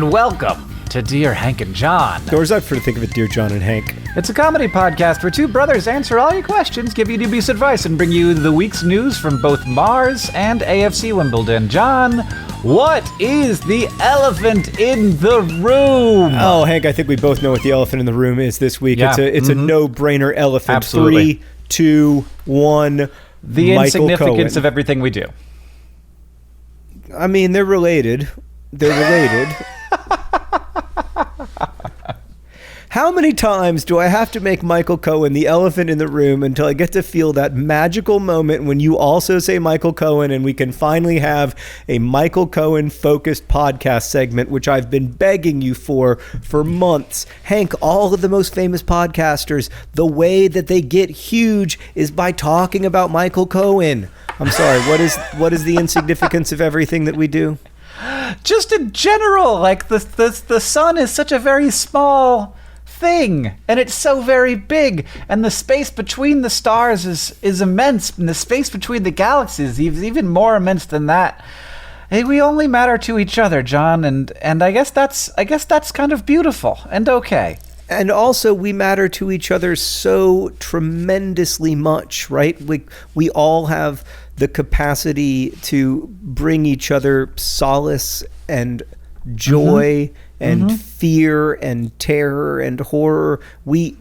and welcome to Dear Hank and John. Doors up for to think of it, Dear John and Hank. It's a comedy podcast where two brothers answer all your questions, give you dubious advice, and bring you the week's news from both Mars and AFC Wimbledon. John, what is the elephant in the room? Oh, Hank, I think we both know what the elephant in the room is this week. Yeah. It's a no-brainer elephant. Absolutely. 3, 2, 1. The Michael insignificance Cohen. of everything we do. I mean, they're related. How many times do I have to make Michael Cohen the elephant in the room until I get to feel that magical moment when you also say Michael Cohen and we can finally have a Michael Cohen focused podcast segment, which I've been begging you for months. Hank, all of the most famous podcasters, the way that they get huge is by talking about Michael Cohen. I'm sorry, what is the insignificance of everything that we do? Just in general, like the sun is such a very small thing, and it's so very big, and the space between the stars is immense, and the space between the galaxies is even more immense than that. Hey, we only matter to each other, John, and I guess that's kind of beautiful and okay. And also, we matter to each other so tremendously much, right? We all have the capacity to bring each other solace and joy and fear and terror and horror. We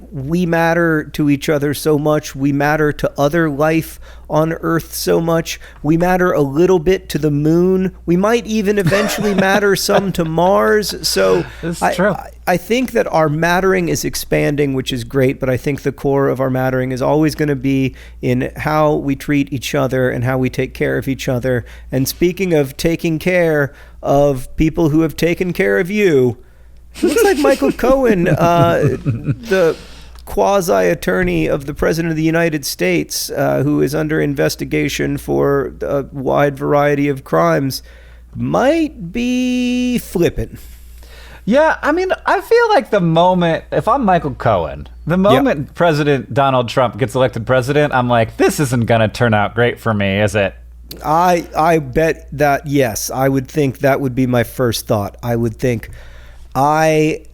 matter to each other so much. We matter to other life on Earth so much. We matter a little bit to the moon. We might even eventually matter some to Mars. So That's true. I think that our mattering is expanding, which is great, but I think the core of our mattering is always going to be in how we treat each other and how we take care of each other. And speaking of taking care of people who have taken care of you, it looks like Michael Cohen, the quasi-attorney of the President of the United States, who is under investigation for a wide variety of crimes, might be flipping. Yeah, I mean, I feel like the moment, if I'm Michael Cohen, the moment President Donald Trump gets elected president, I'm like, this isn't going to turn out great for me, is it? I bet that, yes, I would think that would be my first thought. I would think I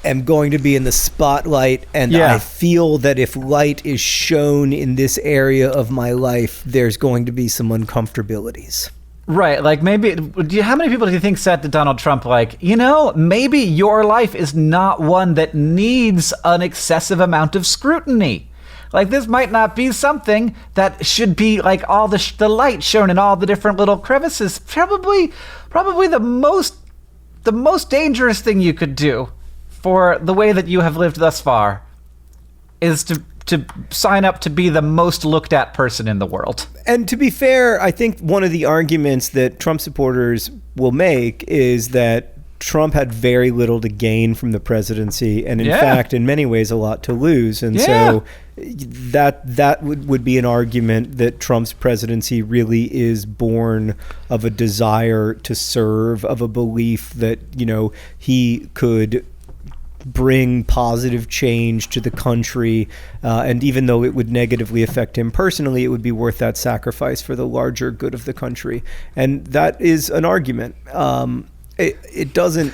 am going to be in the spotlight, and I feel that if light is shown in this area of my life, there's going to be some uncomfortabilities. Right, like maybe, how many people do you think said to Donald Trump, like, maybe your life is not one that needs an excessive amount of scrutiny. Like, this might not be something that should be like all the light shown in all the different little crevices. Probably the most dangerous thing you could do for the way that you have lived thus far is to sign up to be the most looked at person in the world. And to be fair, I think one of the arguments that Trump supporters will make is that Trump had very little to gain from the presidency, and in fact, in many ways, a lot to lose. And so that would be an argument that Trump's presidency really is born of a desire to serve, of a belief that, he could bring positive change to the country, and even though it would negatively affect him personally, it would be worth that sacrifice for the larger good of the country. And that is an argument. It doesn't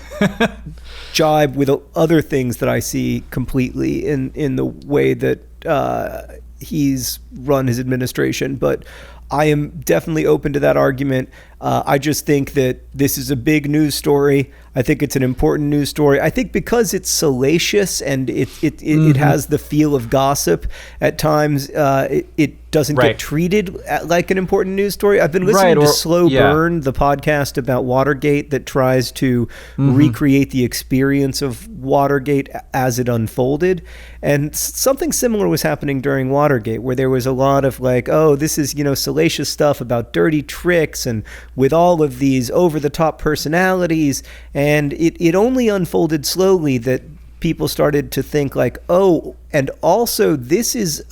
jibe with other things that I see completely in the way that he's run his administration, but I am definitely open to that argument. I just think that this is a big news story. I think it's an important news story. I think because it's salacious and it has the feel of gossip at times, it doesn't get treated like an important news story. I've been listening to Slow Burn, the podcast about Watergate that tries to recreate the experience of Watergate as it unfolded. And something similar was happening during Watergate, where there was a lot of like, oh, this is, salacious stuff about dirty tricks and with all of these over-the-top personalities. And it only unfolded slowly that people started to think like, oh, and also this is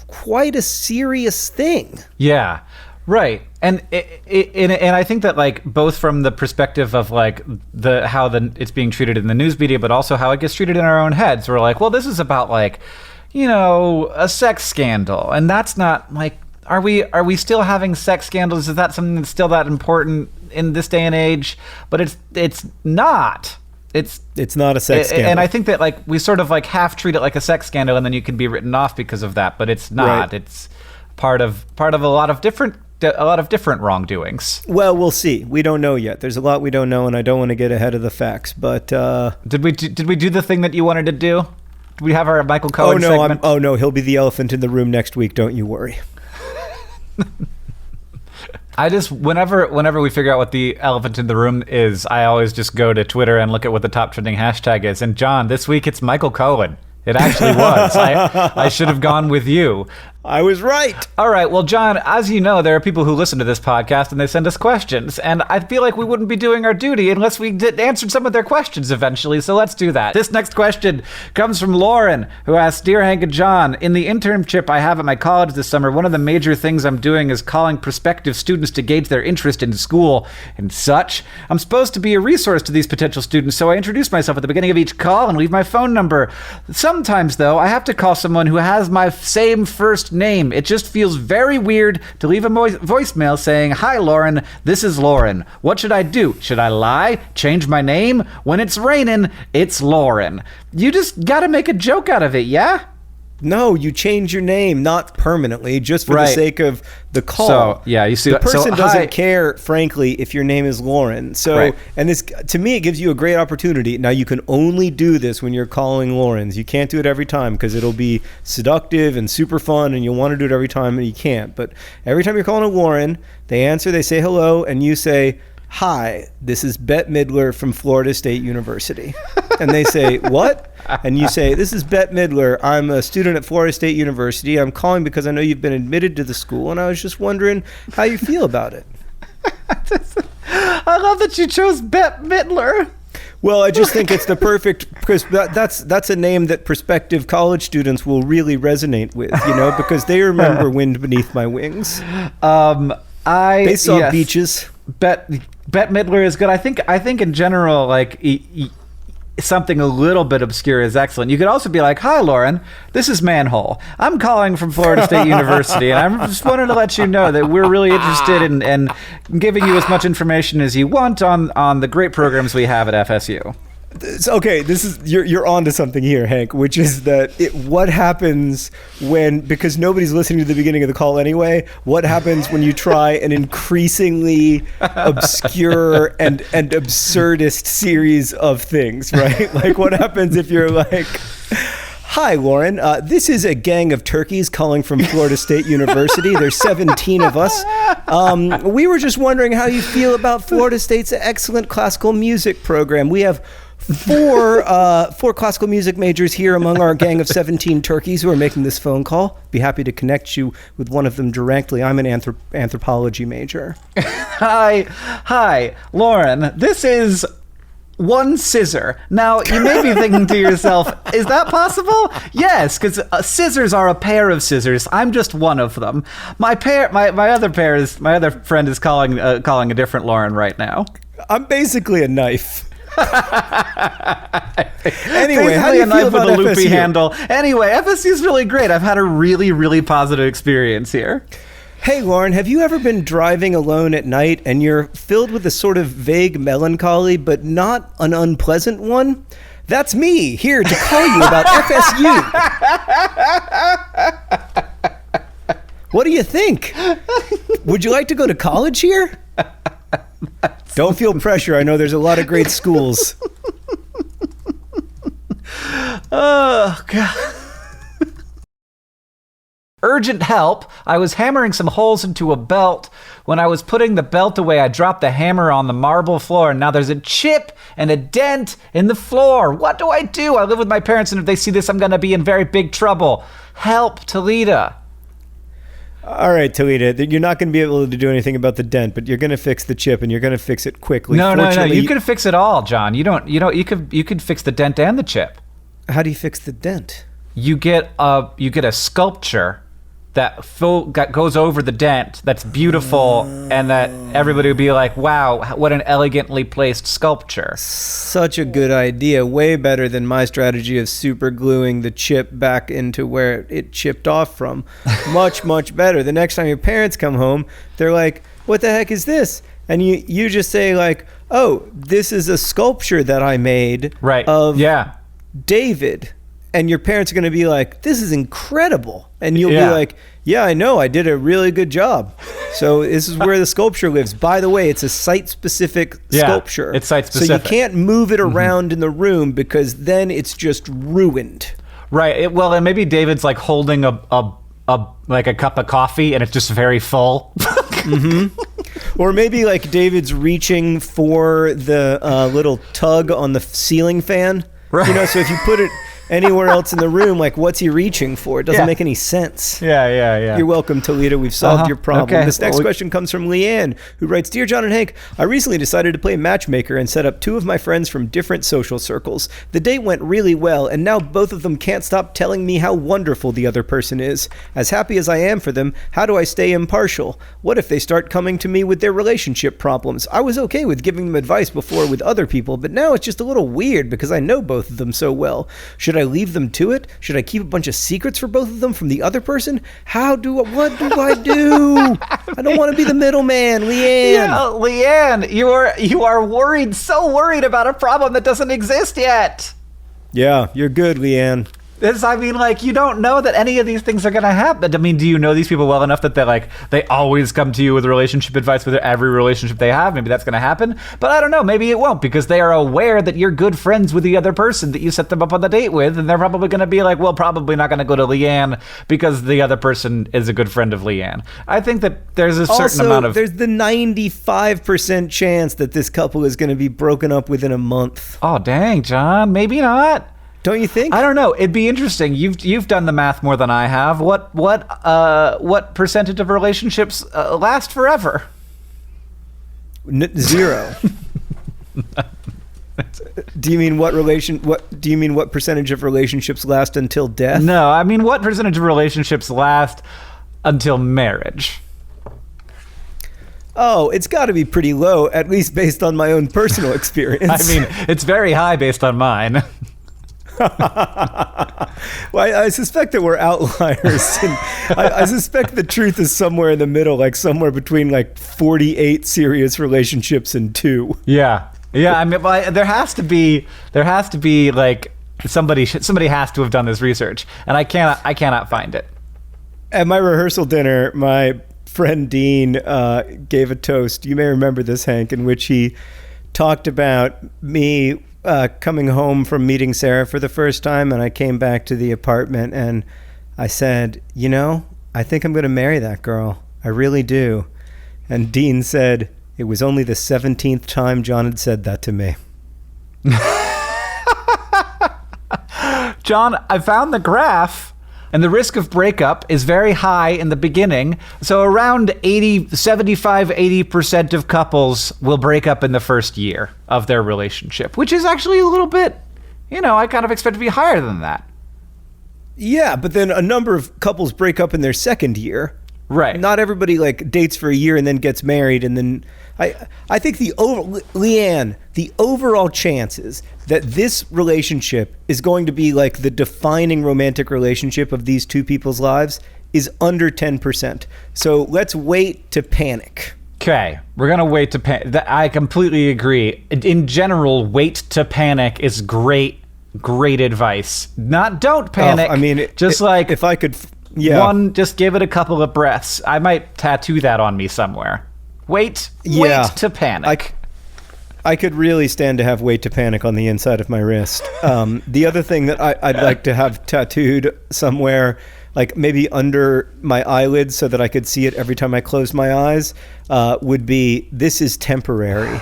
quite a serious thing. Yeah, right. And and I think that like both from the perspective of like how it's being treated in the news media, but also how it gets treated in our own heads. We're like, well, this is about like, a sex scandal, and that's not like. Are we still having sex scandals? Is that something that's still that important in this day and age, but it's not. It's not a sex scandal. And I think that like we sort of like half treat it like a sex scandal, and then you can be written off because of that, but it's not. Right. It's part of a lot of different wrongdoings. Well, we'll see. We don't know yet. There's a lot we don't know, and I don't want to get ahead of the facts. But did we do the thing that you wanted to do? Did we have our Michael Cohen segment? Oh no, he'll be the elephant in the room next week. Don't you worry. I just whenever we figure out what the elephant in the room is, I always just go to Twitter and look at what the top trending hashtag is. And John, this week it's Michael Cohen. It actually was. I should have gone with you. I was right. All right. Well, John, as you know, there are people who listen to this podcast and they send us questions. And I feel like we wouldn't be doing our duty unless we answered some of their questions eventually. So let's do that. This next question comes from Lauren, who asks, Dear Hank and John, in the internship I have at my college this summer, one of the major things I'm doing is calling prospective students to gauge their interest in school and such. I'm supposed to be a resource to these potential students, so I introduce myself at the beginning of each call and leave my phone number. Sometimes, though, I have to call someone who has my same first name. It just feels very weird to leave a voicemail saying, Hi, Lauren, this is Lauren. What should I do? Should I lie? Change my name? When it's raining, it's Lauren. You just gotta make a joke out of it, yeah? No, you change your name, not permanently, just for the sake of the call. So, yeah, you see, the person doesn't care, frankly, if your name is Lauren. So, and this, to me, it gives you a great opportunity. Now, you can only do this when you're calling Laurens. You can't do it every time because it'll be seductive and super fun, and you'll want to do it every time, and you can't. But every time you're calling a Lauren, they answer, they say hello, and you say, Hi, this is Bette Midler from Florida State University. And they say, what? And you say, this is Bette Midler. I'm a student at Florida State University. I'm calling because I know you've been admitted to the school, and I was just wondering how you feel about it. I love that you chose Bette Midler. Well, I just think it's the perfect, because that's a name that prospective college students will really resonate with, because they remember Wind Beneath My Wings. They saw beaches. Bette Midler is good. I think in general, like something a little bit obscure is excellent. You could also be like, Hi, Lauren, this is Manhole. I'm calling from Florida State University, and I just wanted to let you know that we're really interested in giving you as much information as you want on the great programs we have at FSU. Okay, this is you're onto something here, Hank, which is that what happens when, because nobody's listening to the beginning of the call anyway, what happens when you try an increasingly obscure and absurdist series of things, right? Like, what happens if you're like, Hi, Lauren. This is a gang of turkeys calling from Florida State University. There's 17 of us. We were just wondering how you feel about Florida State's excellent classical music program. We have four classical music majors here among our gang of 17 turkeys who are making this phone call. Be happy to connect you with one of them directly. I'm an anthropology major. Hi, Lauren. This is one scissor. Now, you may be thinking to yourself, is that possible? Yes, because scissors are a pair of scissors. I'm just one of them. My other friend is calling a different Lauren right now. I'm basically a knife. Anyway, how do you feel about FSU? Loopy handle. Anyway, FSU is really great. I've had a really, really positive experience here. Hey, Lauren, have you ever been driving alone at night and you're filled with a sort of vague melancholy, but not an unpleasant one? That's me, here to call you about FSU. What do you think? Would you like to go to college here? Don't feel pressure. I know there's a lot of great schools. Oh, God. Urgent help. I was hammering some holes into a belt. When I was putting the belt away, I dropped the hammer on the marble floor, and now there's a chip and a dent in the floor. What do I do? I live with my parents, and if they see this, I'm going to be in very big trouble. Help, Toledo. All right, Toledo, you're not going to be able to do anything about the dent, but you're going to fix the chip, and you're going to fix it quickly. No. You can fix it all, John. You could fix the dent and the chip. How do you fix the dent? You get a sculpture that goes over the dent, that's beautiful, and that everybody would be like, wow, what an elegantly placed sculpture. Such a good idea. Way better than my strategy of super gluing the chip back into where it chipped off from. Much, much better. The next time your parents come home, they're like, what the heck is this? and you just say like, oh, this is a sculpture that I made of David, and your parents are going to be like, this is incredible, and you'll be like, yeah, I know, I did a really good job. So this is where the sculpture lives. By the way, it's a site-specific sculpture. It's site-specific. So you can't move it around in the room because then it's just ruined. Right. Well, and maybe David's like holding a cup of coffee and it's just very full. Or maybe like David's reaching for the little tug on the ceiling fan. Right. You know, so if you put it anywhere else in the room, like what's he reaching for? It doesn't make any sense. Yeah. You're welcome, Toledo. We've solved your problem. Okay. This next question comes from Leanne, who writes, Dear John and Hank, I recently decided to play Matchmaker and set up 2 of my friends from different social circles. The date went really well, and now both of them can't stop telling me how wonderful the other person is. As happy as I am for them, how do I stay impartial? What if they start coming to me with their relationship problems? I was okay with giving them advice before with other people, but now it's just a little weird because I know both of them so well. Should I leave them to it? Should I keep a bunch of secrets for both of them from the other person? What do I do? I don't want to be the middleman, Leanne. Yeah, Leanne, you are worried, so worried about a problem that doesn't exist yet. Yeah, you're good, Leanne. You don't know that any of these things are going to happen. I mean, do you know these people well enough that they always come to you with relationship advice with every relationship they have? Maybe that's going to happen. But I don't know. Maybe it won't because they are aware that you're good friends with the other person that you set them up on the date with. And they're probably going to be like, well, probably not going to go to Leanne because the other person is a good friend of Leanne. I think that there's a certain amount of... there's the 95% chance that this couple is going to be broken up within a month. Oh, dang, John. Maybe not. Don't you think? I don't know. It'd be interesting. You've done the math more than I have. What percentage of relationships last forever? 0. Do you mean what percentage of relationships last until death? No, I mean what percentage of relationships last until marriage? Oh, it's got to be pretty low, at least based on my own personal experience. I mean, it's very high based on mine. Well, I suspect that we're outliers. And I suspect the truth is somewhere in the middle, like somewhere between like 48 serious relationships and 2. Yeah. I mean, there has to be like somebody has to have done this research, and I cannot find it. At my rehearsal dinner, my friend Dean gave a toast. You may remember this, Hank, in which he talked about me coming home from meeting Sarah for the first time, and I came back to the apartment and I said, I think I'm going to marry that girl. I really do. And Dean said, it was only the 17th time John had said that to me. John, I found the graph, and the risk of breakup is very high in the beginning. So around 80% of couples will break up in the first year of their relationship, which is actually a little bit, I kind of expect to be higher than that. Yeah, but then a number of couples break up in their second year. Right. Not everybody dates for a year and then gets married, and then I think Leanne, the overall chances that this relationship is going to be like the defining romantic relationship of these 2 people's lives is under 10%. So let's wait to panic. Okay, we're going to wait to panic. I completely agree. In general, wait to panic is great advice. Don't panic. If I could... Yeah. Just give it a couple of breaths. I might tattoo that on me somewhere. Wait to panic. I could really stand to have wait to panic on the inside of my wrist. The other thing that I'd like to have tattooed somewhere, like maybe under my eyelids so that I could see it every time I closed my eyes, would be, this is temporary.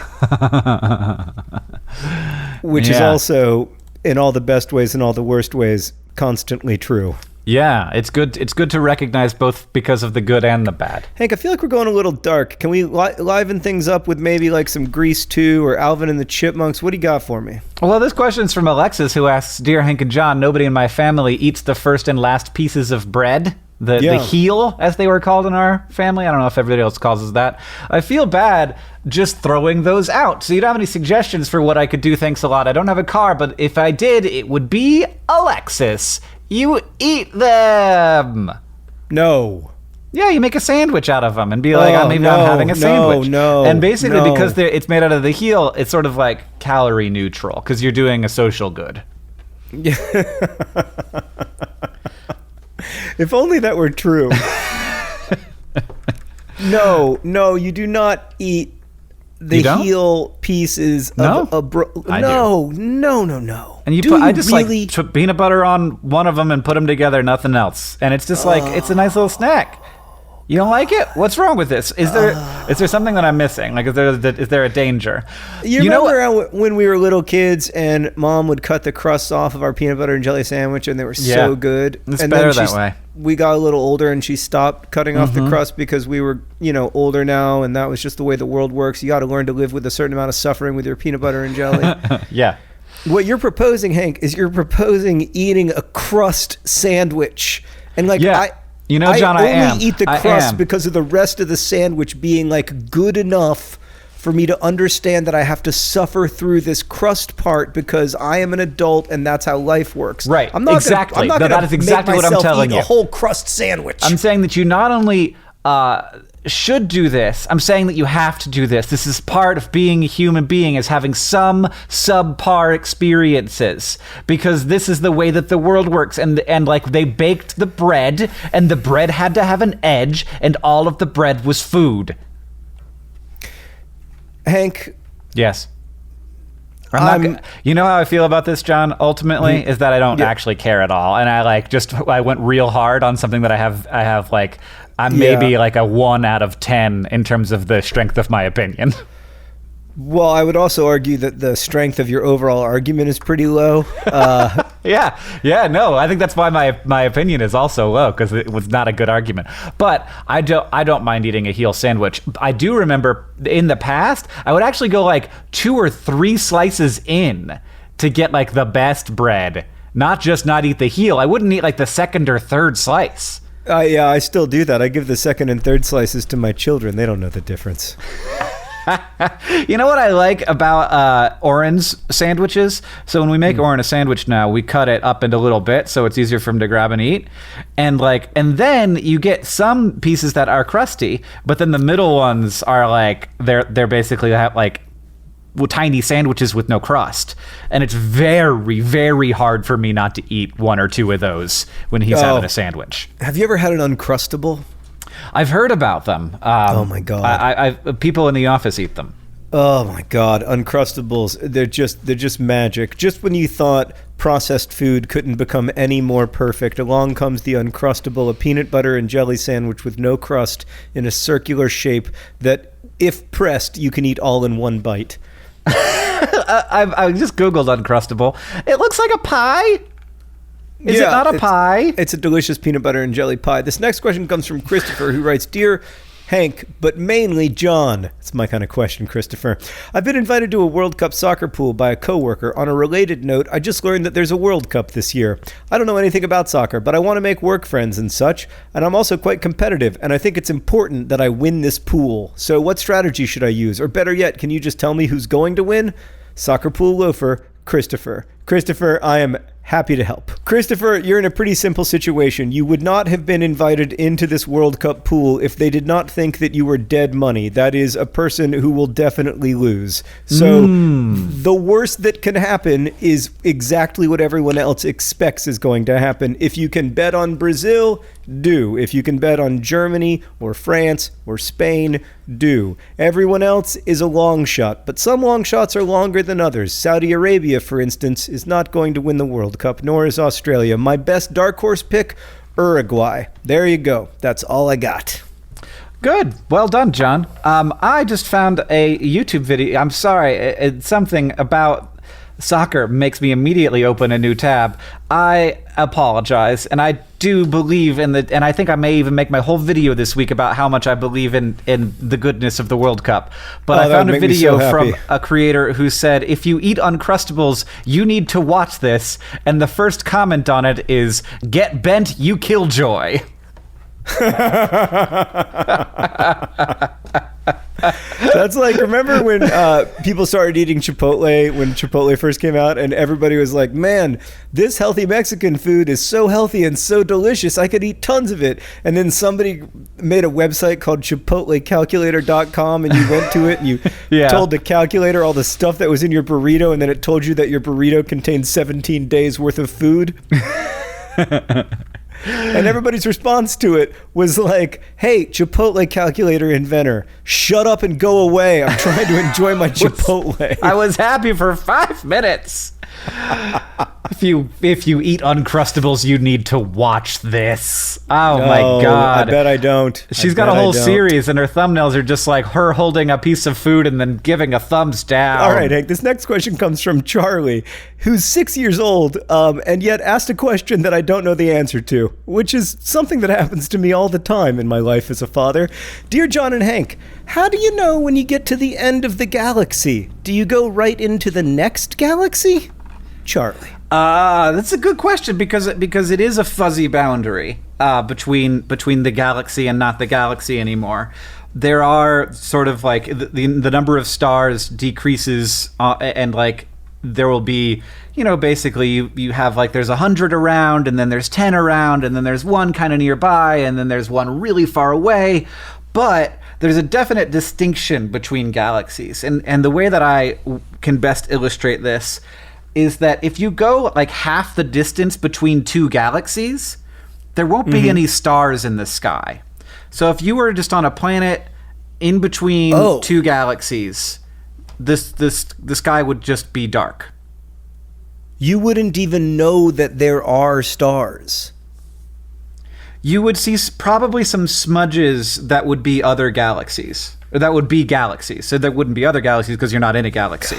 Which is also, in all the best ways and all the worst ways, constantly true. Yeah, it's good to recognize both because of the good and the bad. Hank, I feel like we're going a little dark. Can we liven things up with maybe like some Grease 2 or Alvin and the Chipmunks? What do you got for me? Well, this question's from Alexis, who asks, Dear Hank and John, nobody in my family eats the first and last pieces of bread. The heel, as they were called in our family. I don't know if everybody else calls us that. I feel bad just throwing those out. So you don't have any suggestions for what I could do? Thanks a lot. I don't have a car, but if I did, it would be Alexis. You eat them. No. Yeah, you make a sandwich out of them and be like, I'm having a sandwich. And basically, because it's made out of the heel, it's sort of like calorie neutral because you're doing a social good. Yeah. If only that were true. No, you do not eat the heel pieces of a No. And I just really put peanut butter on one of them and put them together, nothing else. And it's just like, it's a nice little snack. You don't like it? What's wrong with this? Is there something that I'm missing? Like, is there a danger? You remember when we were little kids and Mom would cut the crusts off of our peanut butter and jelly sandwich and they were so good? It's better that way. We got a little older and she stopped cutting off the crust because we were, older now, and that was just the way the world works. You got to learn to live with a certain amount of suffering with your peanut butter and jelly. Yeah. What you're proposing, Hank, is you're proposing eating a crust sandwich. And John, I only eat the crust because of the rest of the sandwich being like good enough for me to understand that I have to suffer through this crust part because I am an adult and that's how life works. Right. Exactly. That is exactly what I'm telling you. A whole crust sandwich. I'm saying that you not only should do this, I'm saying that you have to do this. This is part of being a human being, is having some subpar experiences, because this is the way that the world works. And like, they baked the bread and the bread had to have an edge and all of the bread was food. Hank. Yes. You know how I feel about this, John, ultimately, is that I don't actually care at all. And I went real hard on something that I have like, I'm maybe like a 1 out of 10 in terms of the strength of my opinion. Well, I would also argue that the strength of your overall argument is pretty low. No, I think that's why my opinion is also low, because it was not a good argument. But I don't mind eating a heel sandwich. I do remember in the past, I would actually go like 2 or 3 slices in to get like the best bread, not eat the heel. I wouldn't eat like the second or third slice. I still do that. I give the second and third slices to my children. They don't know the difference. You know what I like about Oren's sandwiches? So when we make Oren a sandwich now, we cut it up into little bits so it's easier for him to grab and eat. And then you get some pieces that are crusty, but then the middle ones are like they're basically like tiny sandwiches with no crust. And it's very, very hard for me not to eat 1 or 2 of those when he's having a sandwich. Have you ever had an Uncrustable? I've heard about them. Oh my God. I people in the office eat them. Oh my God. Uncrustables. They're just magic. Just when you thought processed food couldn't become any more perfect, along comes the Uncrustable, a peanut butter and jelly sandwich with no crust in a circular shape that, if pressed, you can eat all in one bite. I just Googled Uncrustable. It looks like a pie. Is it not a pie? It's a delicious peanut butter and jelly pie. This next question comes from Christopher, who writes, "Dear Hank, but mainly John." It's my kind of question, Christopher. "I've been invited to a World Cup soccer pool by a coworker. On a related note, I just learned that there's a World Cup this year. I don't know anything about soccer, but I want to make work friends and such, and I'm also quite competitive, and I think it's important that I win this pool. So what strategy should I use? Or better yet, can you just tell me who's going to win? Soccer pool loafer, Christopher." Christopher, I am happy to help. Christopher, you're in a pretty simple situation. You would not have been invited into this World Cup pool if they did not think that you were dead money. That is a person who will definitely lose. So the worst that can happen is exactly what everyone else expects is going to happen. If you can bet on Brazil, do. If you can bet on Germany or France or Spain, do. Everyone else is a long shot, but some long shots are longer than others. Saudi Arabia, for instance, is not going to win the World Cup, nor is Australia. My best dark horse pick, Uruguay. There you go. That's all I got. Good. Well done, John. I just found a YouTube video. I'm sorry. It's something about soccer makes me immediately open a new tab. I apologize, and I do believe in and I think I may even make my whole video this week about how much I believe in the goodness of the World Cup. But I found a video from a creator who said, if you eat Uncrustables, you need to watch this. And the first comment on it is, "Get bent, you killjoy." That's like, remember when people started eating Chipotle when Chipotle first came out, and everybody was like, man, this healthy Mexican food is so healthy and so delicious, I could eat tons of it. And then somebody made a website called ChipotleCalculator.com, and you went to it and you told the calculator all the stuff that was in your burrito, and then it told you that your burrito contained 17 days worth of food. And everybody's response to it was like, hey, Chipotle calculator inventor, shut up and go away. I'm trying to enjoy my Chipotle. I was happy for 5 minutes. If you eat Uncrustables, you need to watch this. Oh my God. I bet I don't. She's got a whole series, and her thumbnails are just like her holding a piece of food and then giving a thumbs down. All right, Hank, this next question comes from Charlie, who's 6 years old, and yet asked a question that I don't know the answer to, which is something that happens to me all the time in my life as a father. Dear John and Hank, how do you know when you get to the end of the galaxy? Do you go right into the next galaxy? Charlie. That's a good question because it is a fuzzy boundary between the galaxy and not the galaxy anymore. There are sort of like the number of stars decreases, and like there will be, basically you have like there's 100 around, and then there's 10 around, and then there's one kind of nearby, and then there's one really far away. But there's a definite distinction between galaxies, and the way that I can best illustrate this is that if you go like half the distance between two galaxies, there won't be any stars in the sky. So if you were just on a planet in between two galaxies, the sky would just be dark. You wouldn't even know that there are stars. You would see probably some smudges that would be other galaxies, or that would be galaxies. So there wouldn't be other galaxies because you're not in a galaxy.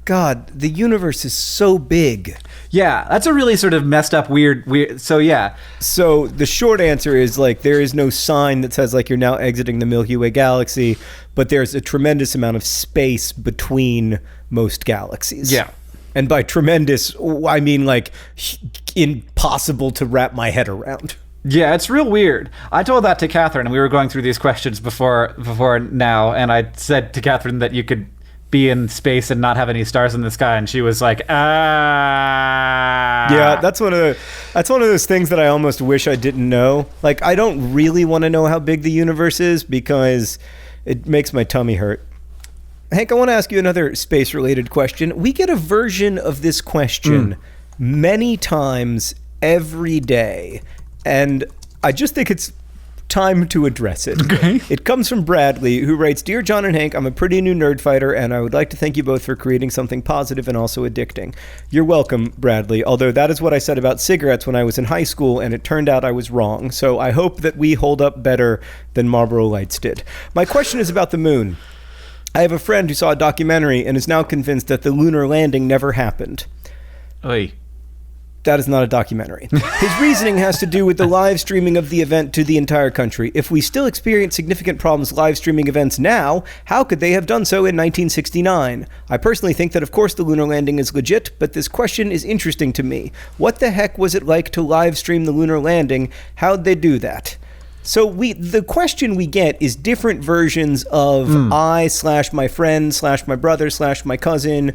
God, the universe is so big. Yeah, that's a really sort of messed up, weird. So yeah. So the short answer is like there is no sign that says like you're now exiting the Milky Way galaxy, but there's a tremendous amount of space between most galaxies. Yeah. And by tremendous, I mean like impossible to wrap my head around. Yeah, it's real weird. I told that to Catherine, and we were going through these questions before now, and I said to Catherine that you could be in space and not have any stars in the sky, and she was like, Yeah, that's one of those things that I almost wish I didn't know. Like, I don't really want to know how big the universe is because it makes my tummy hurt. Hank, I want to ask you another space-related question. We get a version of this question many times every day, and I just think it's time to address it. Okay. It comes from Bradley, who writes, Dear John and Hank, I'm a pretty new nerd fighter, and I would like to thank you both for creating something positive and also addicting. You're welcome, Bradley, although that is what I said about cigarettes when I was in high school, and it turned out I was wrong. So I hope that we hold up better than Marlboro Lights did. My question is about the moon. I have a friend who saw a documentary and is now convinced that the lunar landing never happened. Oy. That is not a documentary. His reasoning has to do with the live streaming of the event to the entire country. If we still experience significant problems live streaming events now, how could they have done so in 1969? I personally think that of course the lunar landing is legit, but this question is interesting to me. What the heck was it like to live stream the lunar landing? How'd they do that? So the question we get is different versions of I/my friend/my brother/my cousin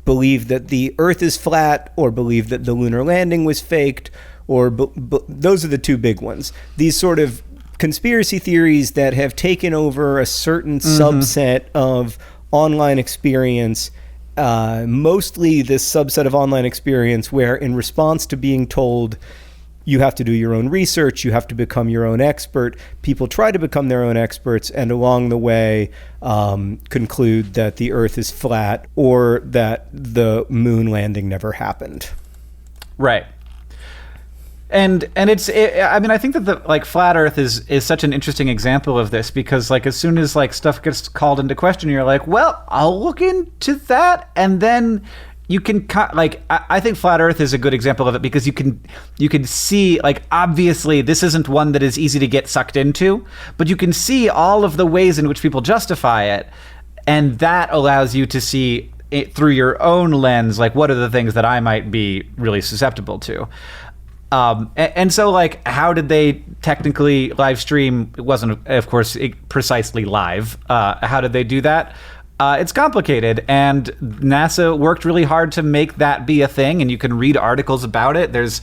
believe that the Earth is flat, or believe that the lunar landing was faked, or those are the two big ones. These sort of conspiracy theories that have taken over a certain subset of online experience, mostly this subset of online experience where in response to being told you have to do your own research, you have to become your own expert, people try to become their own experts and along the way conclude that the Earth is flat or that the moon landing never happened. Right. And I mean, I think that the flat Earth is such an interesting example of this because as soon as stuff gets called into question, you're like, well, I'll look into that, and then you can I think flat Earth is a good example of it because you can see obviously this isn't one that is easy to get sucked into, but you can see all of the ways in which people justify it, and that allows you to see it through your own lens. What are the things that I might be really susceptible to? And so, like, how did they technically live stream? It wasn't, of course, precisely live. How did they do that? It's complicated, and NASA worked really hard to make that be a thing, and you can read articles about it. There's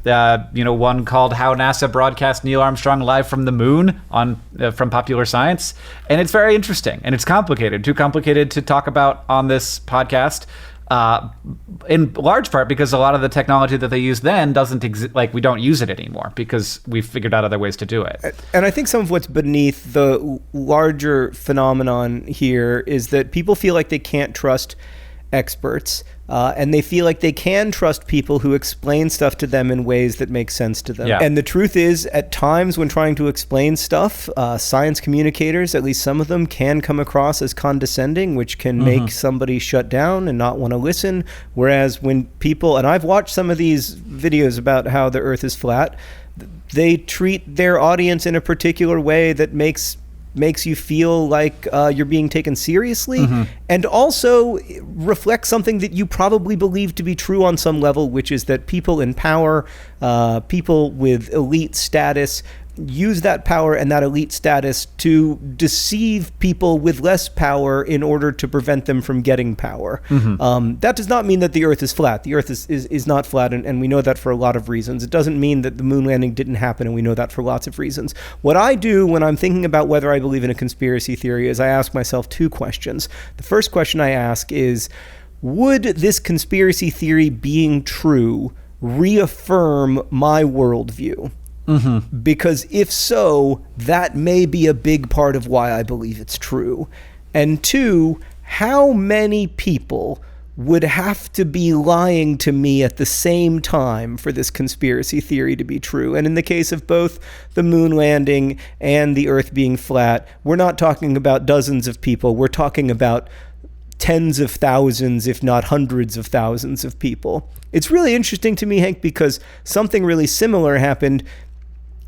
one called "How NASA Broadcast Neil Armstrong Live from the Moon" on from Popular Science, and it's very interesting, and it's complicated, too complicated to talk about on this podcast. In large part because a lot of the technology that they used then doesn't exist. Like, we don't use it anymore because we've figured out other ways to do it. And I think some of what's beneath the larger phenomenon here is that people feel like they can't trust experts, and they feel like they can trust people who explain stuff to them in ways that make sense to them. Yeah. And the truth is, at times when trying to explain stuff, science communicators, at least some of them, can come across as condescending, which can make somebody shut down and not want to listen. Whereas when people, and I've watched some of these videos about how the Earth is flat, they treat their audience in a particular way that makes you feel like you're being taken seriously, and also reflects something that you probably believe to be true on some level, which is that people in power, people with elite status, use that power and that elite status to deceive people with less power in order to prevent them from getting power. That does not mean that the Earth is flat. The Earth is not flat, and we know that for a lot of reasons. It doesn't mean that the moon landing didn't happen, and we know that for lots of reasons. What I do when I'm thinking about whether I believe in a conspiracy theory is I ask myself two questions. The first question I ask is, would this conspiracy theory being true reaffirm my worldview? Because if so, that may be a big part of why I believe it's true. And two, how many people would have to be lying to me at the same time for this conspiracy theory to be true? And in the case of both the moon landing and the Earth being flat, we're not talking about dozens of people. We're talking about tens of thousands, if not hundreds of thousands of people. It's really interesting to me, Hank, because something really similar happened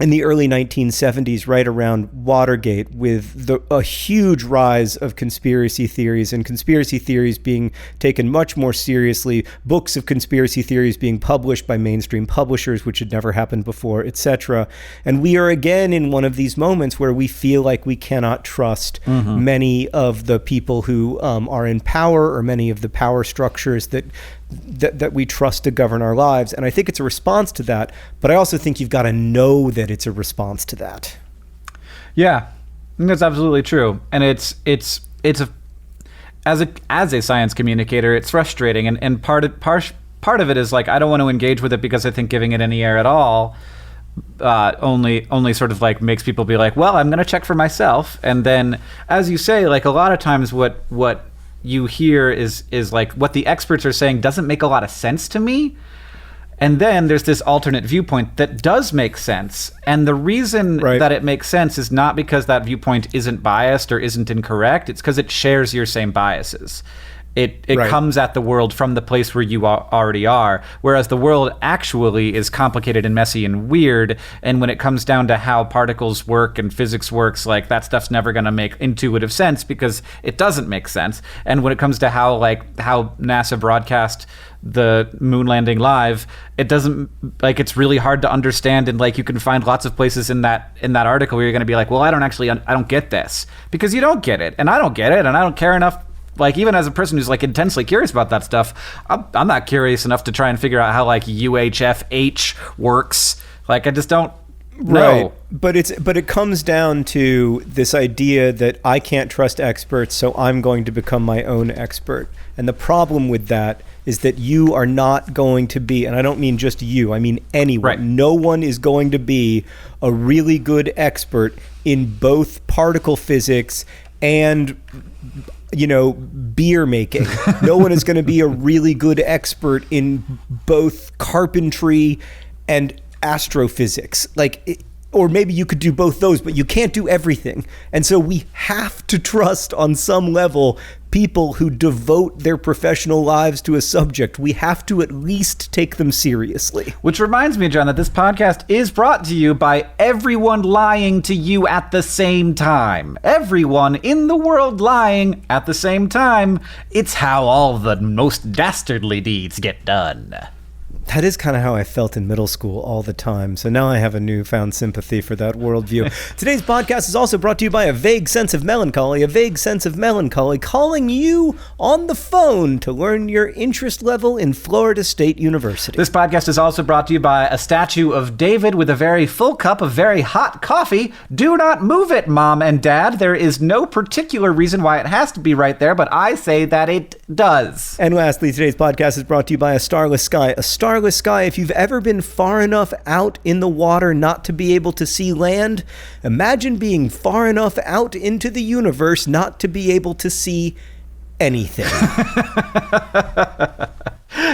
in the early 1970s, right around Watergate, with a huge rise of conspiracy theories, and conspiracy theories being taken much more seriously, books of conspiracy theories being published by mainstream publishers, which had never happened before, etc. And we are again in one of these moments where we feel like we cannot trust many of the people who are in power, or many of the power structures that we trust to govern our lives. And I think it's a response to that, but I also think you've got to know that it's a response to that. Yeah, I think that's absolutely true. And it's as a science communicator, it's frustrating, and part of it is like, I don't want to engage with it because I think giving it any air at all only sort of like makes people be like, well, I'm going to check for myself. And then, as you say, like, a lot of times what you hear is like what the experts are saying doesn't make a lot of sense to me. And then there's this alternate viewpoint that does make sense. And the reason that it makes sense is not because that viewpoint isn't biased or isn't incorrect. It's because it shares your same biases. It comes at the world from the place where you already are, whereas the world actually is complicated and messy and weird. And when it comes down to how particles work and physics works, like, that stuff's never going to make intuitive sense because it doesn't make sense. And when it comes to how NASA broadcast the moon landing live, it doesn't, like, it's really hard to understand. And like, you can find lots of places in that article where you're going to be like, well, I don't get this, because you don't get it, and I don't get it, and I don't care enough. Like, even as a person who's like intensely curious about that stuff, I'm not curious enough to try and figure out how like UHF works. Like, I just don't know. But it comes down to this idea that I can't trust experts, so I'm going to become my own expert. And the problem with that is that you are not going to be, and I don't mean just you, I mean anyone. Right. No one is going to be a really good expert in both particle physics and beer making. No one is going to be a really good expert in both carpentry and astrophysics. Or maybe you could do both those, but you can't do everything. And so we have to trust, on some level, people who devote their professional lives to a subject. We have to at least take them seriously. Which reminds me, John, that this podcast is brought to you by everyone lying to you at the same time. Everyone in the world lying at the same time. It's how all the most dastardly deeds get done. That is kind of how I felt in middle school all the time. So now I have a newfound sympathy for that worldview. Today's podcast is also brought to you by a vague sense of melancholy calling you on the phone to learn your interest level in Florida State University. This podcast is also brought to you by a statue of David with a very full cup of very hot coffee. Do not move it, Mom and Dad. There is no particular reason why it has to be right there, but I say that it does. And lastly, today's podcast is brought to you by a starless sky. A starless sky, if you've ever been far enough out in the water not to be able to see land, imagine being far enough out into the universe not to be able to see anything.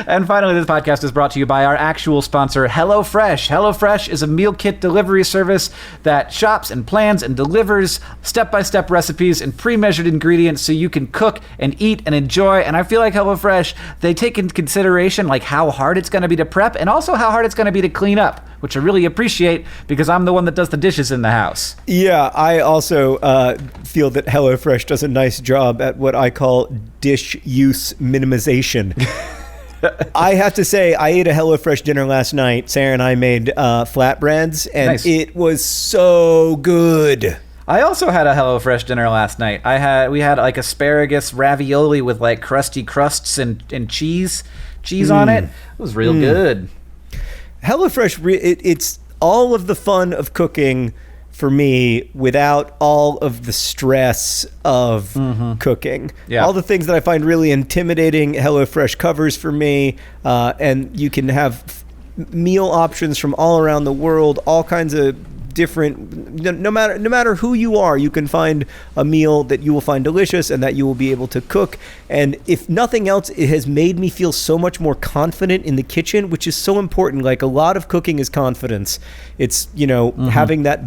And finally, this podcast is brought to you by our actual sponsor, HelloFresh. HelloFresh is a meal kit delivery service that shops and plans and delivers step-by-step recipes and pre-measured ingredients so you can cook and eat and enjoy. And I feel like HelloFresh, they take into consideration like how hard it's going to be to prep and also how hard it's going to be to clean up, which I really appreciate because I'm the one that does the dishes in the house. Yeah, I also feel that HelloFresh does a nice job at what I call dish use minimization. I have to say, I ate a HelloFresh dinner last night. Sarah and I made flatbreads, and Nice. It was so good. I also had a HelloFresh dinner last night. We had like asparagus ravioli with like crusty crusts and cheese on it. It was real good. HelloFresh, it's all of the fun of cooking for me without all of the stress of cooking. Yeah. All the things that I find really intimidating, HelloFresh covers for me. And you can have meal options from all around the world, all kinds of different, no matter who you are, you can find a meal that you will find delicious and that you will be able to cook. And if nothing else, it has made me feel so much more confident in the kitchen, which is so important. Like, a lot of cooking is confidence. It's, having that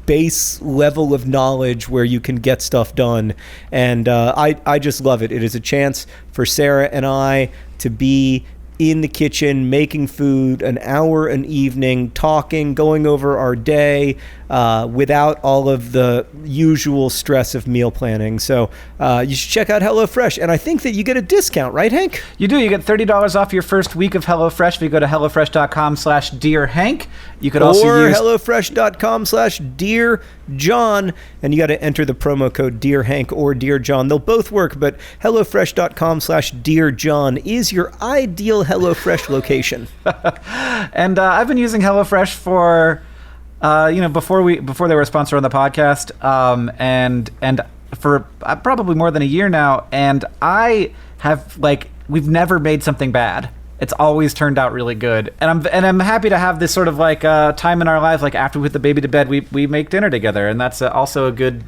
base level of knowledge where you can get stuff done. And I just love it. It is a chance for Sarah and I to be in the kitchen, making food, an hour an evening, talking, going over our day, without all of the usual stress of meal planning. So you should check out HelloFresh. And I think that you get a discount, right, Hank? You do. You get $30 off your first week of HelloFresh if you go to HelloFresh.com/DearHank. You could also use HelloFresh.com/DearJohn, and you got to enter the promo code DearHank or DearJohn. They'll both work, but HelloFresh.com/DearJohn is your ideal HelloFresh location. And I've been using HelloFresh for, before they were a sponsor on the podcast, and for probably more than a year now. And I have we've never made something bad. It's always turned out really good, and I'm happy to have this sort of time in our lives, like after we put the baby to bed, we make dinner together, and that's also a good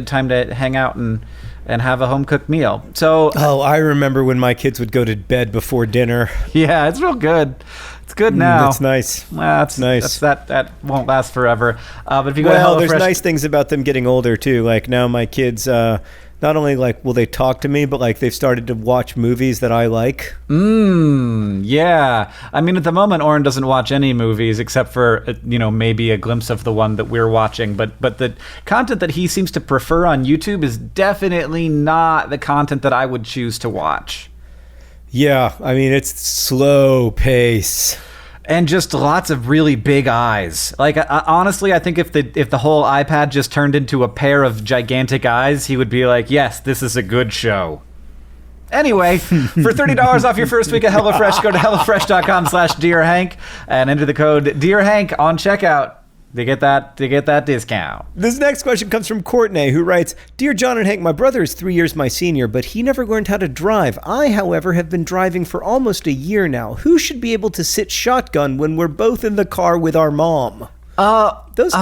time to hang out and have a home cooked meal. So I remember when my kids would go to bed before dinner. Yeah, it's real good. It's good now. That's nice. That's nice. That won't last forever. But if you go to there's HelloFresh, nice things about them getting older too. Like, now my kids, not only will they talk to me, but they've started to watch movies that I like. Yeah. I mean, at the moment, Oren doesn't watch any movies except for maybe a glimpse of the one that we're watching. But the content that he seems to prefer on YouTube is definitely not the content that I would choose to watch. Yeah, I mean, it's slow pace. And just lots of really big eyes. Honestly, I think if the whole iPad just turned into a pair of gigantic eyes, he would be like, yes, this is a good show. Anyway, for $30 off your first week at HelloFresh, go to HelloFresh.com/DearHank and enter the code DearHank on checkout. They get that discount. This next question comes from Courtney, who writes, Dear John and Hank, my brother is 3 years my senior, but he never learned how to drive. I, however, have been driving for almost a year now. Who should be able to sit shotgun when we're both in the car with our mom? I don't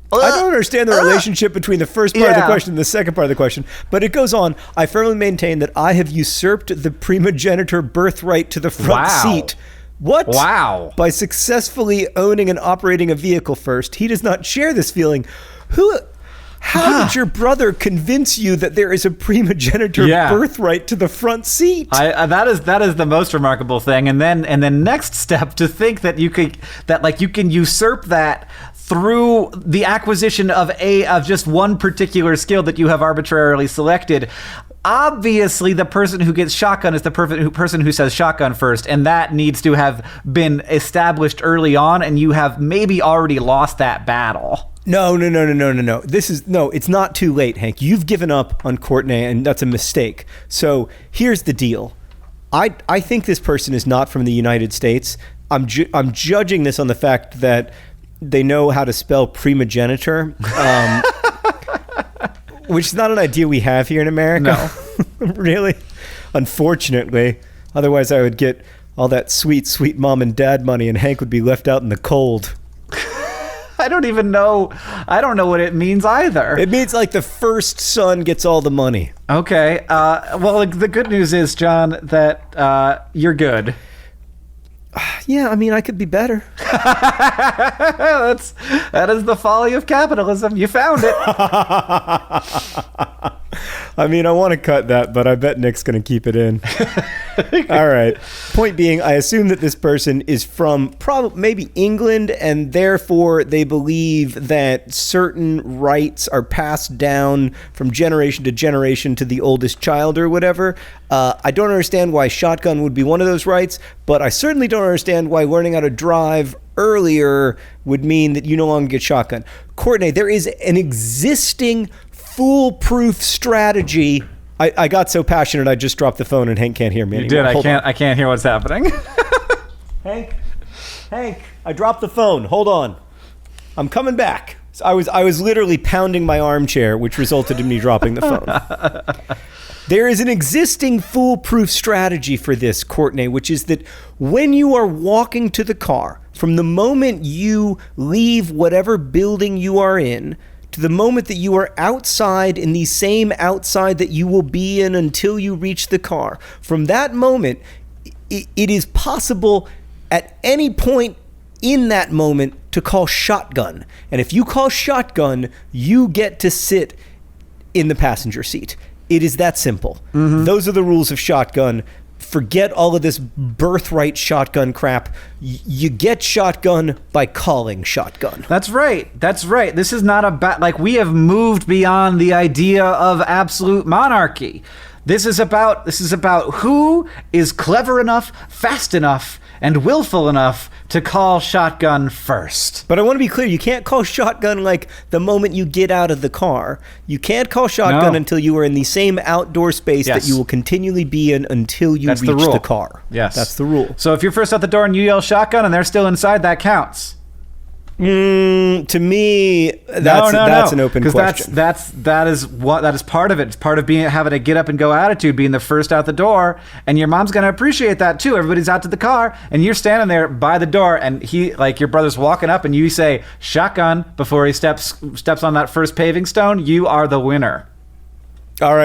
understand the relationship between the first part of the question and the second part of the question, but it goes on. I firmly maintain that I have usurped the primogenitor birthright to the front seat. What? Wow. By successfully owning and operating a vehicle first. He does not share this feeling. How did your brother convince you that there is a primogenitor birthright to the front seat? That is the most remarkable thing. And then next step, to think that you can usurp that through the acquisition of just one particular skill that you have arbitrarily selected. obviously the person who gets shotgun is the person who says shotgun first, and that needs to have been established early on, and you have maybe already lost that battle. No. It's not too late, Hank. You've given up on Courtney, and that's a mistake. So here's the deal. I think this person is not from the United States. I'm judging this on the fact that they know how to spell primogeniture, which is not an idea we have here in America. No. Really? Unfortunately. Otherwise, I would get all that sweet, sweet mom and dad money, and Hank would be left out in the cold. I don't even know. I don't know what it means either. It means like the first son gets all the money. Okay. Well, the good news is, John, that you're good. Yeah, I mean, I could be better. That is the folly of capitalism. You found it. I mean, I want to cut that, but I bet Nick's going to keep it in. All right. Point being, I assume that this person is from maybe England, and therefore they believe that certain rights are passed down from generation to generation to the oldest child or whatever. I don't understand why shotgun would be one of those rights, but I certainly don't understand why learning how to drive earlier would mean that you no longer get shotgun. Courtney, there is an existing foolproof strategy. I got so passionate I just dropped the phone and Hank can't hear me anymore. You did. I can't hear what's happening. Hank, I dropped the phone. Hold on. I'm coming back. So I was literally pounding my armchair, which resulted in me dropping the phone. There is an existing foolproof strategy for this, Courtney, which is that when you are walking to the car, from the moment you leave whatever building you are in, to the moment that you are outside in the same outside that you will be in until you reach the car, from that moment, it is possible at any point in that moment to call shotgun. And if you call shotgun, you get to sit in the passenger seat. It is that simple. Mm-hmm. Those are the rules of shotgun. Forget all of this birthright shotgun crap. You get shotgun by calling shotgun. That's right. This is not about, we have moved beyond the idea of absolute monarchy. This is about who is clever enough, fast enough, and willful enough to call shotgun first. But I want to be clear, you can't call shotgun like the moment you get out of the car. You can't call shotgun until you are in the same outdoor space that you will continually be in until you reach the car. Yes. That's the rule. So if you're first out the door and you yell shotgun and they're still inside, that counts. To me, that's an open question. Because that is part of it. It's part of having a get up and go attitude, being the first out the door, and your mom's gonna appreciate that too. Everybody's out to the car, and you're standing there by the door, and your brother's walking up, and you say shotgun before he steps on that first paving stone. You are the winner. All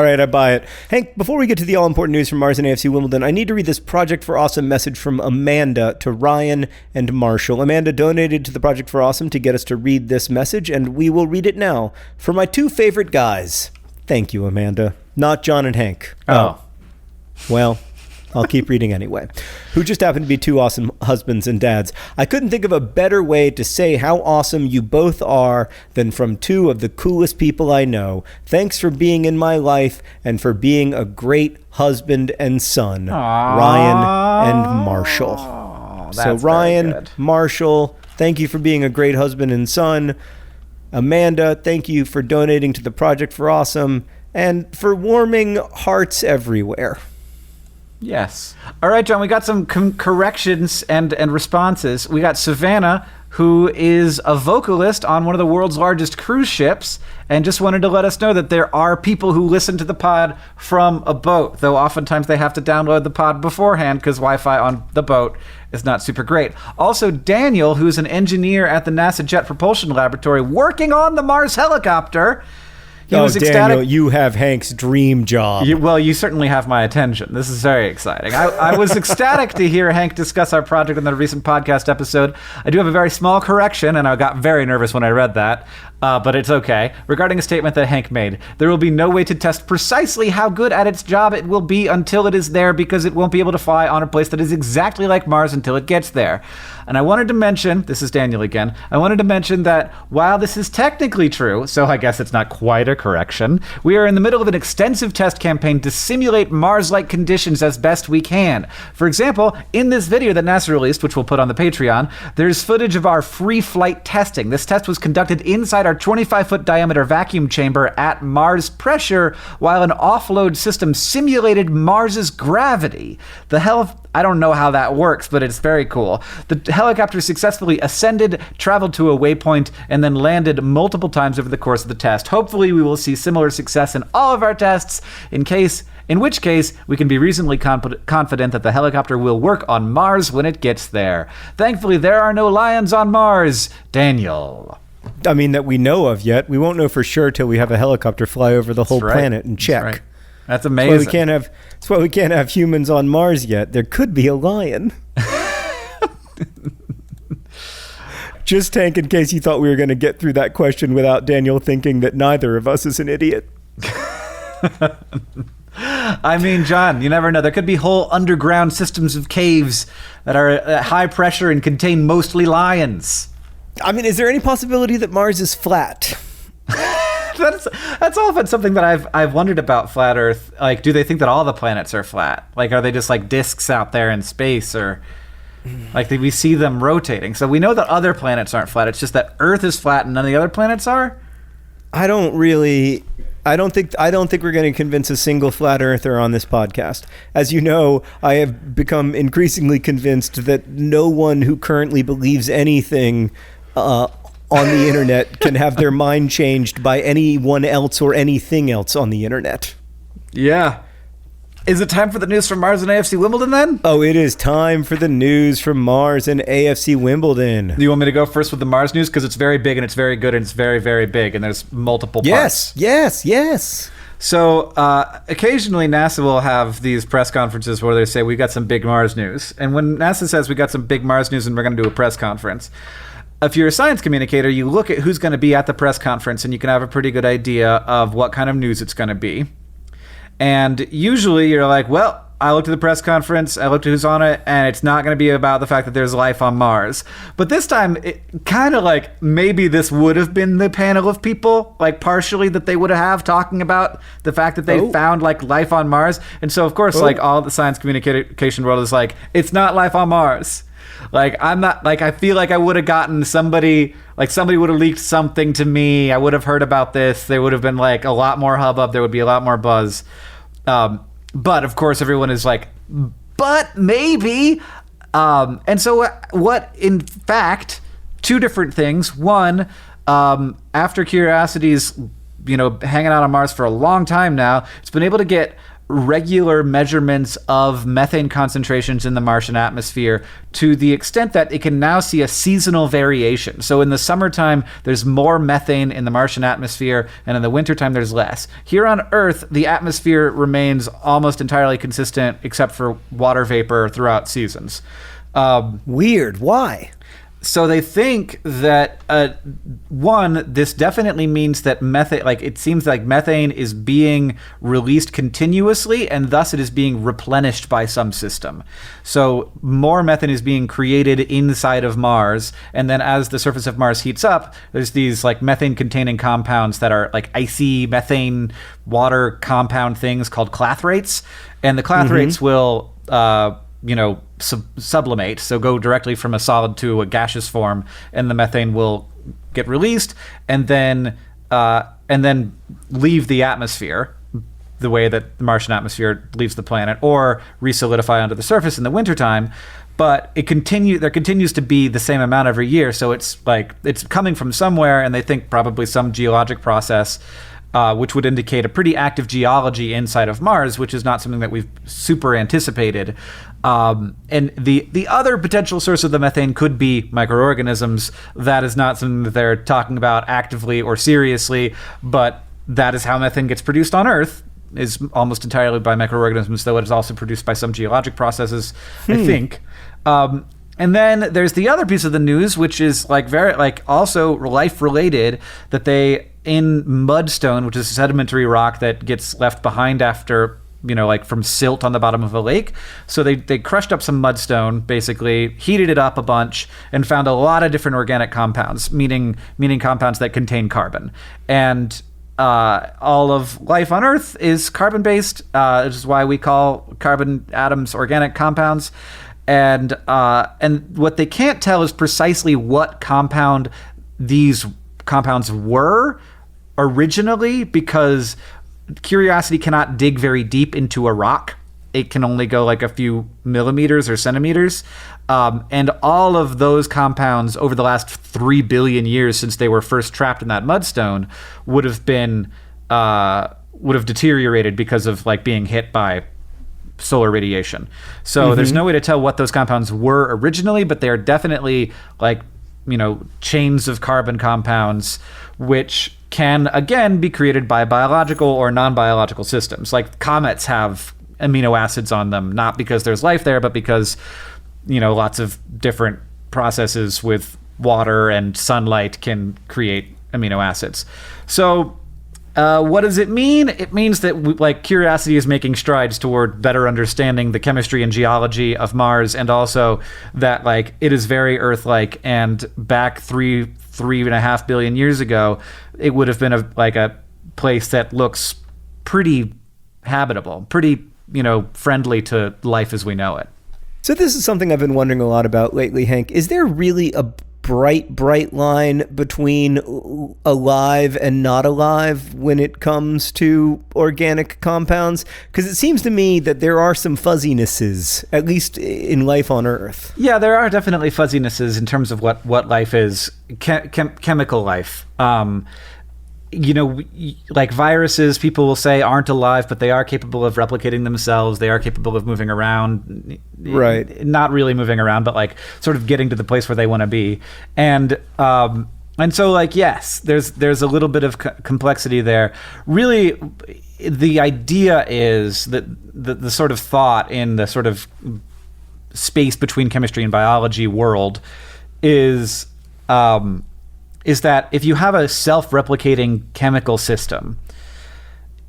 right, I buy it. Hank, before we get to the all-important news from Mars and AFC Wimbledon, I need to read this Project for Awesome message from Amanda to Ryan and Marshall. Amanda donated to the Project for Awesome to get us to read this message, and we will read it now. For my two favorite guys. Thank you, Amanda. Not John and Hank. Oh. Well, I'll keep reading anyway. Who just happen to be two awesome husbands and dads. I couldn't think of a better way to say how awesome you both are than from two of the coolest people I know. Thanks for being in my life and for being a great husband and son. Aww. Ryan and Marshall. So Ryan, Marshall, thank you for being a great husband and son. Amanda, thank you for donating to the Project for Awesome and for warming hearts everywhere. Yes. All right, John, we got some corrections and responses. We got Savannah, who is a vocalist on one of the world's largest cruise ships, and just wanted to let us know that there are people who listen to the pod from a boat, though oftentimes they have to download the pod beforehand because Wi-Fi on the boat is not super great. Also, Daniel, who's an engineer at the NASA Jet Propulsion Laboratory working on the Mars helicopter. He was ecstatic. Daniel, you have Hank's dream job. You certainly have my attention. This is very exciting. I was ecstatic to hear Hank discuss our project in the recent podcast episode. I do have a very small correction, and I got very nervous when I read that. but it's okay. Regarding a statement that Hank made, there will be no way to test precisely how good at its job it will be until it is there, because it won't be able to fly on a place that is exactly like Mars until it gets there. And I wanted to mention, this is Daniel again, I wanted to mention that while this is technically true, so I guess it's not quite a correction, we are in the middle of an extensive test campaign to simulate Mars-like conditions as best we can. For example, in this video that NASA released, which we'll put on the Patreon, there's footage of our free flight testing. This test was conducted inside our 25-foot diameter vacuum chamber at Mars pressure, while an offload system simulated Mars's gravity. I don't know how that works, but it's very cool. The helicopter successfully ascended, traveled to a waypoint, and then landed multiple times over the course of the test. Hopefully, we will see similar success in all of our tests, in which case we can be reasonably confident that the helicopter will work on Mars when it gets there. Thankfully, there are no lions on Mars. Daniel. I mean, that we know of yet. We won't know for sure till we have a helicopter fly over the whole planet and check. That's right. That's amazing. That's why we can't have humans on Mars yet. There could be a lion. Just Tank, in case you thought we were going to get through that question without Daniel thinking that neither of us is an idiot. I mean, John, you never know. There could be whole underground systems of caves that are at high pressure and contain mostly lions. I mean, is there any possibility that Mars is flat? That's often something that I've wondered about flat Earth. Like, do they think that all the planets are flat? Like, are they just like disks out there in space, or like we see them rotating? So we know that other planets aren't flat. It's just that Earth is flat and none of the other planets are. I don't think we're going to convince a single flat earther on this podcast. As you know, I have become increasingly convinced that no one who currently believes anything on the internet can have their mind changed by anyone else or anything else on the internet. Yeah. Is it time for the news from Mars and AFC Wimbledon then? Oh, it is time for the news from Mars and AFC Wimbledon. Do you want me to go first with the Mars news? Because it's very big and it's very good and it's very, very big and there's multiple parts. Yes. So occasionally NASA will have these press conferences where they say, we got some big Mars news. And when NASA says we got some big Mars news and we're going to do a press conference, if you're a science communicator, you look at who's going to be at the press conference and you can have a pretty good idea of what kind of news it's going to be. And usually you're like, well, I looked at the press conference, I looked at who's on it, and it's not going to be about the fact that there's life on Mars. But this time, it kind of like maybe this would have been the panel of people, like partially that they would have talking about the fact that they found like life on Mars. And so, of course, like all the science communication world is like, it's not life on Mars. Like, I'm not, like, I feel like I would have gotten somebody would have leaked something to me. I would have heard about this. There would have been, like, a lot more hubbub. There would be a lot more buzz. But, of course, everyone is like, but maybe. And so what, in fact, two different things. One, after Curiosity's, hanging out on Mars for a long time now, it's been able to get regular measurements of methane concentrations in the Martian atmosphere to the extent that it can now see a seasonal variation. So in the summertime, there's more methane in the Martian atmosphere, and in the wintertime, there's less. Here on Earth, the atmosphere remains almost entirely consistent except for water vapor throughout seasons. Weird. Why? So they think that, one, this definitely means that methane, like it seems like methane is being released continuously and thus it is being replenished by some system. So more methane is being created inside of Mars. And then as the surface of Mars heats up, there's these like methane containing compounds that are like icy methane water compound things called clathrates. And the clathrates will, sublimate, so go directly from a solid to a gaseous form, and the methane will get released and then leave the atmosphere the way that the Martian atmosphere leaves the planet, or resolidify onto the surface in the wintertime. But there continues to be the same amount every year, so it's like it's coming from somewhere, and they think probably some geologic process which would indicate a pretty active geology inside of Mars, which is not something that we've super anticipated. And the other potential source of the methane could be microorganisms. That is not something that they're talking about actively or seriously, but that is how methane gets produced on Earth, is almost entirely by microorganisms, though it is also produced by some geologic processes, I think. And And then there's the other piece of the news, which is like very like also life related, that they in mudstone, which is a sedimentary rock that gets left behind after, you know, like from silt on the bottom of a lake. So they crushed up some mudstone, basically heated it up a bunch, and found a lot of different organic compounds, meaning compounds that contain carbon. And all of life on Earth is carbon based, which is why we call carbon atoms organic compounds. And what they can't tell is precisely what compound these compounds were originally, because Curiosity cannot dig very deep into a rock. It can only go like a few millimeters or centimeters. And all of those compounds over the last 3 billion years since they were first trapped in that mudstone would have deteriorated because of like being hit by solar radiation. So there's no way to tell what those compounds were originally, but they are definitely like, you know, chains of carbon compounds, which can again be created by biological or non-biological systems. Like comets have amino acids on them, not because there's life there, but because, you know, lots of different processes with water and sunlight can create amino acids. So what does it mean? It means that like Curiosity is making strides toward better understanding the chemistry and geology of Mars, and also that like it is very Earth-like, and back 3.5 billion years ago, it would have been a place that looks pretty habitable, pretty, you know, friendly to life as we know it. So this is something I've been wondering a lot about lately, Hank. Is there really a bright line between alive and not alive when it comes to organic compounds? Because it seems to me that there are some fuzzinesses, at least in life on Earth. Yeah, there are definitely fuzzinesses in terms of what life is, chemical life. You know, like viruses, people will say aren't alive, but they are capable of replicating themselves. They are capable of moving around. Right. Not really moving around, but like sort of getting to the place where they want to be. And so like, yes, there's a little bit of complexity there. Really, the idea is that the sort of thought in the sort of space between chemistry and biology world is that if you have a self-replicating chemical system,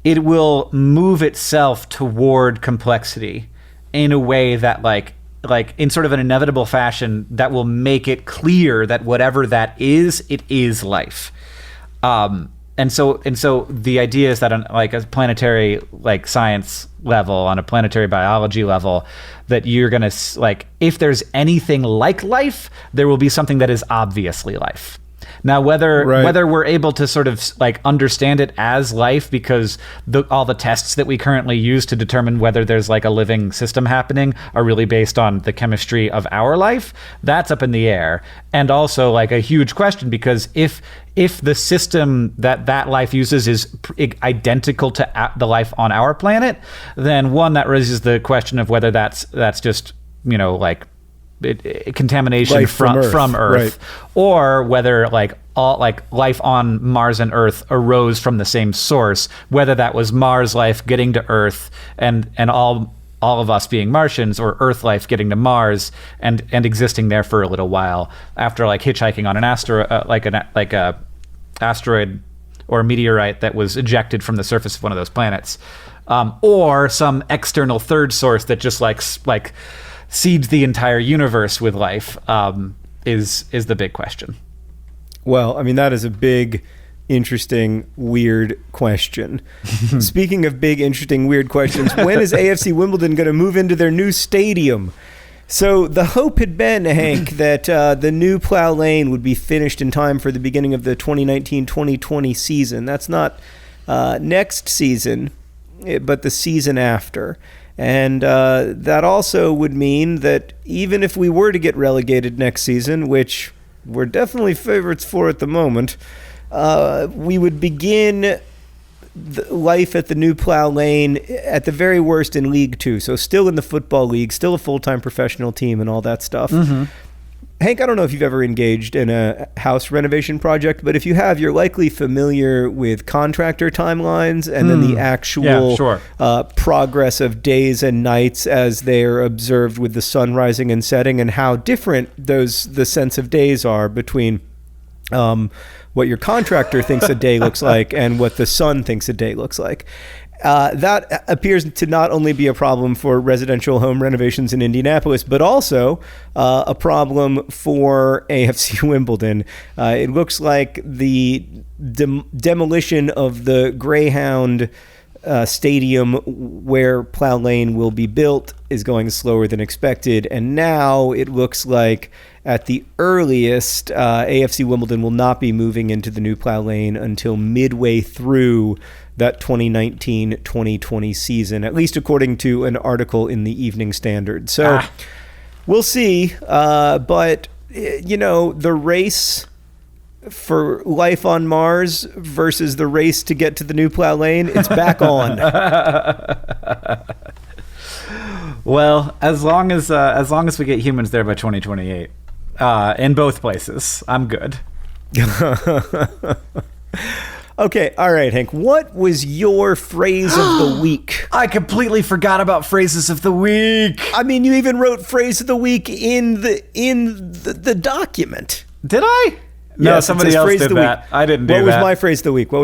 it will move itself toward complexity in a way that like in sort of an inevitable fashion that will make it clear that whatever that is, it is life. And so the idea is that on like a planetary like science level, on a planetary biology level, that you're going to like, if there's anything like life, there will be something that is obviously life. Now, whether we're able to sort of like understand it as life because all the tests that we currently use to determine whether there's like a living system happening are really based on the chemistry of our life, that's up in the air. And also like a huge question, because if the system that life uses is identical to the life on our planet, then one, that raises the question of whether that's just, you know, like contamination life from Earth, right, or whether like all like life on Mars and Earth arose from the same source, whether that was Mars life getting to Earth and all of us being Martians, or Earth life getting to Mars and existing there for a little while after like hitchhiking on an asteroid or a meteorite that was ejected from the surface of one of those planets, or some external third source that just like seeds the entire universe with life, is the big question. Well, I mean, that is a big, interesting, weird question. Speaking of big, interesting, weird questions, when is AFC Wimbledon going to move into their new stadium? So the hope had been, Hank, that the new plow lane would be finished in time for the beginning of the 2019-2020 season. That's not next season, but the season after. And that also would mean that even if we were to get relegated next season, which we're definitely favorites for at the moment, we would begin life at the new plow lane at the very worst in League Two. So still in the Football League, still a full-time professional team and all that stuff. Mm-hmm. Hank, I don't know if you've ever engaged in a house renovation project, but if you have, you're likely familiar with contractor timelines and then the actual progress of days and nights as they're observed with the sun rising and setting, and how different the sense of days are between what your contractor thinks a day looks like and what the sun thinks a day looks like. That appears to not only be a problem for residential home renovations in Indianapolis, but also a problem for AFC Wimbledon. It looks like the demolition of the Greyhound stadium where Plough Lane will be built is going slower than expected, and now it looks like at the earliest AFC Wimbledon will not be moving into the new Plough Lane until midway through that 2019-2020 season, at least according to an article in the Evening Standard. So we'll see, but the race for life on Mars versus the race to get to the new Plough Lane, it's back on. Well, as long as we get humans there by 2028, in both places, I'm good. Okay, all right, Hank. What was your phrase of the week? I completely forgot about phrases of the week. I mean, you even wrote phrase of the week in the document. Did I? No, somebody else did that. I didn't do that. What was my phrase of the week? I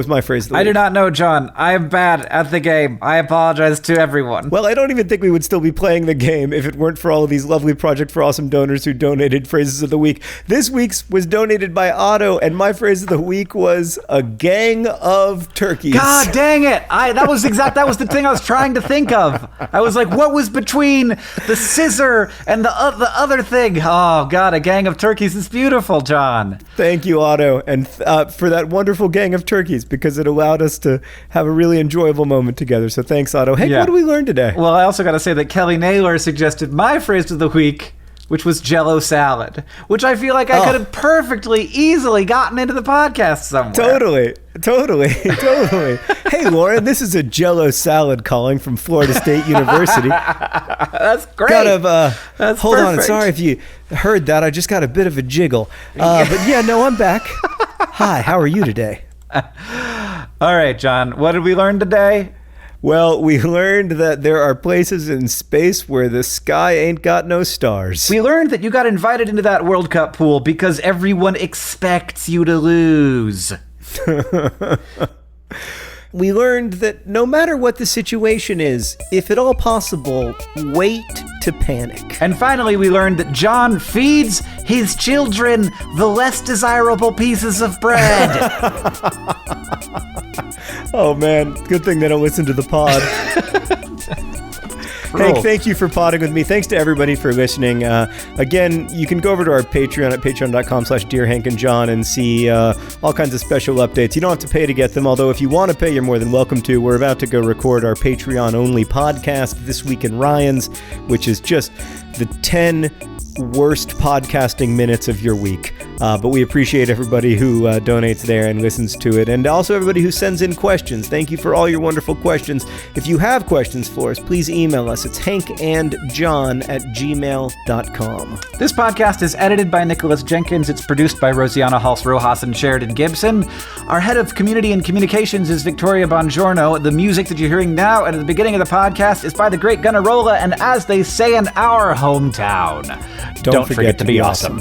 do not know, John. I am bad at the game. I apologize to everyone. Well, I don't even think we would still be playing the game if it weren't for all of these lovely Project for Awesome donors who donated phrases of the week. This week's was donated by Otto, and my phrase of the week was a gang of turkeys. God dang it. That was the thing I was trying to think of. I was like, what was between the scissor and the other thing? Oh, God, a gang of turkeys is beautiful, John. Thank you, Otto, and for that wonderful gang of turkeys, because it allowed us to have a really enjoyable moment together. So thanks, Otto. Hey, what did we learn today? Well, I also got to say that Kelly Naylor suggested my phrase of the week, which was Jell-O salad, which I feel like I could have perfectly, easily gotten into the podcast somewhere. Totally. Hey, Lauren, this is a Jell-O salad calling from Florida State University. That's great. That's hold perfect. On. Sorry if you heard that. I just got a bit of a jiggle. But yeah, no, I'm back. Hi, how are you today? All right, John, what did we learn today? Well, we learned that there are places in space where the sky ain't got no stars. We learned that you got invited into that World Cup pool because everyone expects you to lose. We learned that no matter what the situation is, if at all possible, wait to panic. And finally, we learned that John feeds his children the less desirable pieces of bread. Oh man, good thing they don't listen to the pod. Hank, thank you for podding with me. Thanks to everybody for listening. Again, you can go over to our Patreon at patreon.com/DearHankandJohn and see all kinds of special updates. You don't have to pay to get them, although if you want to pay, you're more than welcome to. We're about to go record our Patreon-only podcast, This Week in Ryans, which is just the 10 worst podcasting minutes of your week. But we appreciate everybody who donates there and listens to it, and also everybody who sends in questions. Thank you for all your wonderful questions. If you have questions for us, please email us. It's hankandjohn@gmail.com. This podcast is edited by Nicholas Jenkins. It's produced by Rosianna Halse-Rojas and Sheridan Gibson. Our head of community and communications is Victoria Bongiorno. The music that you're hearing now and at the beginning of the podcast is by the great Gunnarolla, and as they say in our hometown, don't forget to be awesome.